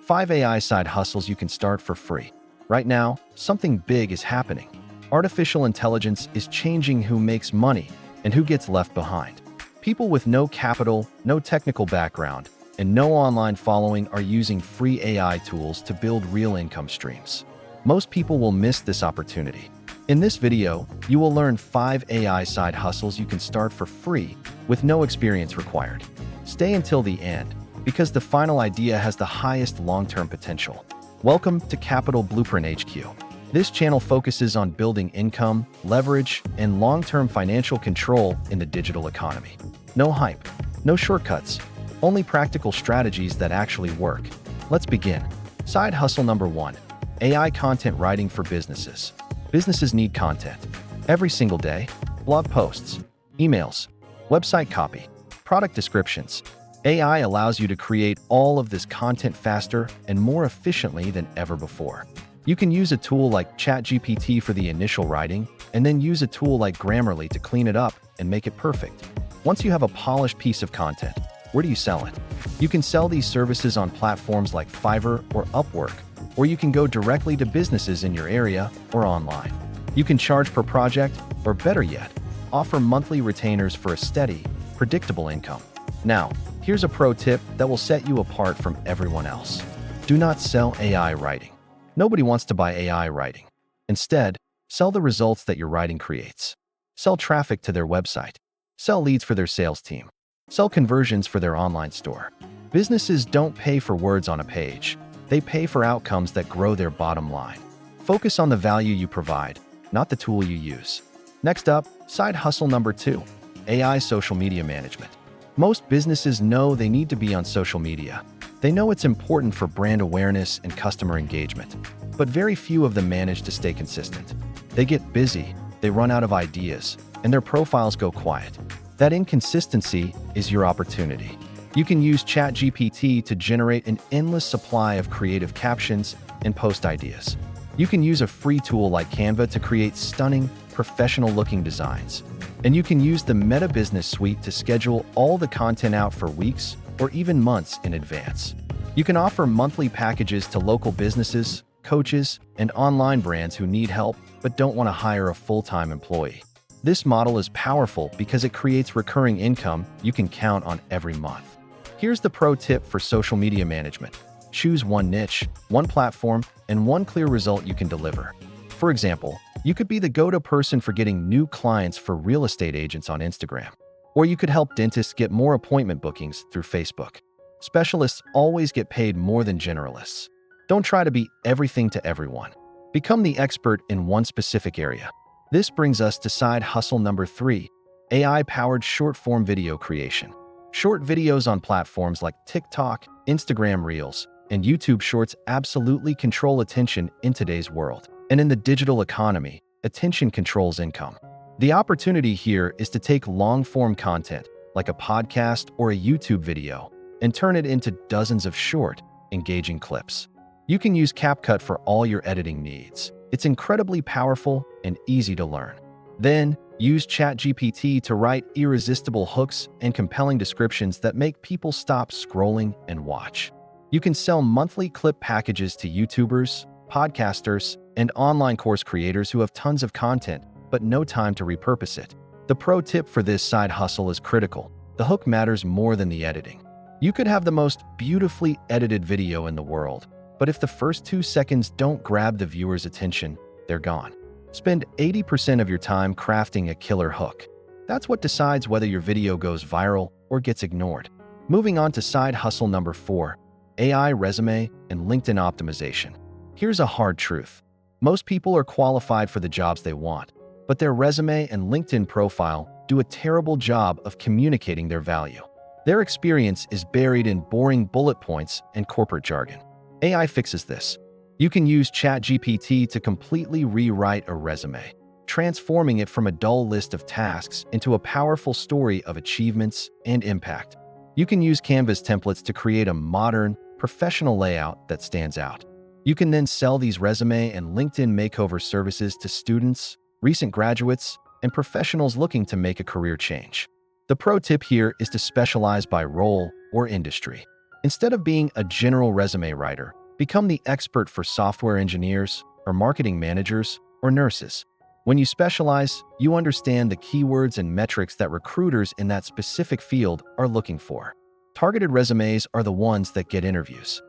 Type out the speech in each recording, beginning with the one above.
5 AI side hustles you can start for free. Right now, something big is happening. Artificial intelligence is changing who makes money and who gets left behind. People with no capital, no technical background, and no online following are using free AI tools to build real income streams. Most people will miss this opportunity. In this video, you will learn 5 AI side hustles you can start for free with no experience required. Stay until the end, because the final idea has the highest long-term potential. Welcome to Capital Blueprint HQ. This channel focuses on building income, leverage, and long-term financial control in the digital economy. No hype, no shortcuts, only practical strategies that actually work. Let's begin. Side hustle number 1, AI content writing for businesses. Businesses need content. Every single day, blog posts, emails, website copy, product descriptions. AI allows you to create all of this content faster and more efficiently than ever before. You can use a tool like ChatGPT for the initial writing, and then use a tool like Grammarly to clean it up and make it perfect. Once you have a polished piece of content, where do you sell it? You can sell these services on platforms like Fiverr or Upwork, or you can go directly to businesses in your area or online. You can charge per project, or better yet, offer monthly retainers for a steady, predictable income. Now, here's a pro tip that will set you apart from everyone else. Do not sell AI writing. Nobody wants to buy AI writing. Instead, sell the results that your writing creates. Sell traffic to their website. Sell leads for their sales team. Sell conversions for their online store. Businesses don't pay for words on a page. They pay for outcomes that grow their bottom line. Focus on the value you provide, not the tool you use. Next up, side hustle number 2, AI social media management. Most businesses know they need to be on social media. They know it's important for brand awareness and customer engagement, but very few of them manage to stay consistent. They get busy, they run out of ideas, and their profiles go quiet. That inconsistency is your opportunity. You can use ChatGPT to generate an endless supply of creative captions and post ideas. You can use a free tool like Canva to create stunning, professional-looking designs. And you can use the Meta Business Suite to schedule all the content out for weeks or even months in advance. You can offer monthly packages to local businesses, coaches, and online brands who need help but don't want to hire a full-time employee. This model is powerful because it creates recurring income you can count on every month. Here's the pro tip for social media management. Choose one niche, one platform, and one clear result you can deliver. For example, you could be the go-to person for getting new clients for real estate agents on Instagram. Or you could help dentists get more appointment bookings through Facebook. Specialists always get paid more than generalists. Don't try to be everything to everyone. Become the expert in one specific area. This brings us to side hustle number 3, AI-powered short-form video creation. Short videos on platforms like TikTok, Instagram Reels, and YouTube Shorts absolutely control attention in today's world. And in the digital economy, attention controls income. The opportunity here is to take long-form content, like a podcast or a YouTube video, and turn it into dozens of short, engaging clips. You can use CapCut for all your editing needs. It's incredibly powerful and easy to learn. Then, use ChatGPT to write irresistible hooks and compelling descriptions that make people stop scrolling and watch. You can sell monthly clip packages to YouTubers, podcasters, and online course creators who have tons of content, but no time to repurpose it. The pro tip for this side hustle is critical. The hook matters more than the editing. You could have the most beautifully edited video in the world, but if the first 2 seconds don't grab the viewer's attention, they're gone. Spend 80% of your time crafting a killer hook. That's what decides whether your video goes viral or gets ignored. Moving on to side hustle number 4, AI resume and LinkedIn optimization. Here's a hard truth. Most people are qualified for the jobs they want, but their resume and LinkedIn profile do a terrible job of communicating their value. Their experience is buried in boring bullet points and corporate jargon. AI fixes this. You can use ChatGPT to completely rewrite a resume, transforming it from a dull list of tasks into a powerful story of achievements and impact. You can use Canva's templates to create a modern, professional layout that stands out. You can then sell these resume and LinkedIn makeover services to students, recent graduates, and professionals looking to make a career change. The pro tip here is to specialize by role or industry. Instead of being a general resume writer, become the expert for software engineers or marketing managers or nurses. When you specialize, you understand the keywords and metrics that recruiters in that specific field are looking for. Targeted resumes are the ones that get interviews.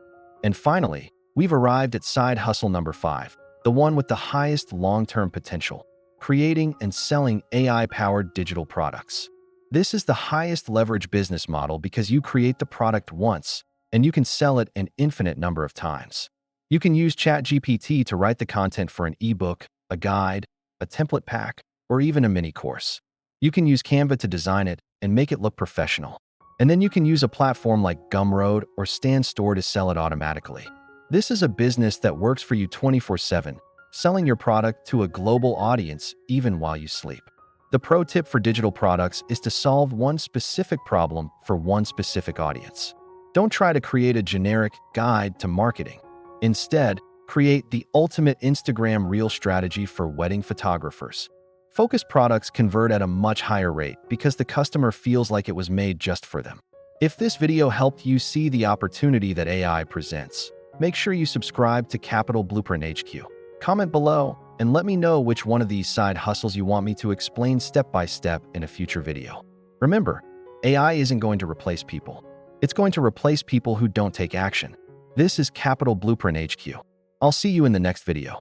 And finally, we've arrived at side hustle number 5, the one with the highest long-term potential: creating and selling AI-powered digital products. This is the highest leverage business model because you create the product once, and you can sell it an infinite number of times. You can use ChatGPT to write the content for an ebook, a guide, a template pack, or even a mini course. You can use Canva to design it and make it look professional. And then you can use a platform like Gumroad or Stand Store to sell it automatically. This is a business that works for you 24/7, selling your product to a global audience even while you sleep. The pro tip for digital products is to solve one specific problem for one specific audience. Don't try to create a generic guide to marketing. Instead, create the ultimate Instagram reel strategy for wedding photographers. Focused products convert at a much higher rate because the customer feels like it was made just for them. If this video helped you see the opportunity that AI presents, make sure you subscribe to Capital Blueprint HQ. Comment below and let me know which one of these side hustles you want me to explain step by step in a future video. Remember, AI isn't going to replace people. It's going to replace people who don't take action. This is Capital Blueprint HQ. I'll see you in the next video.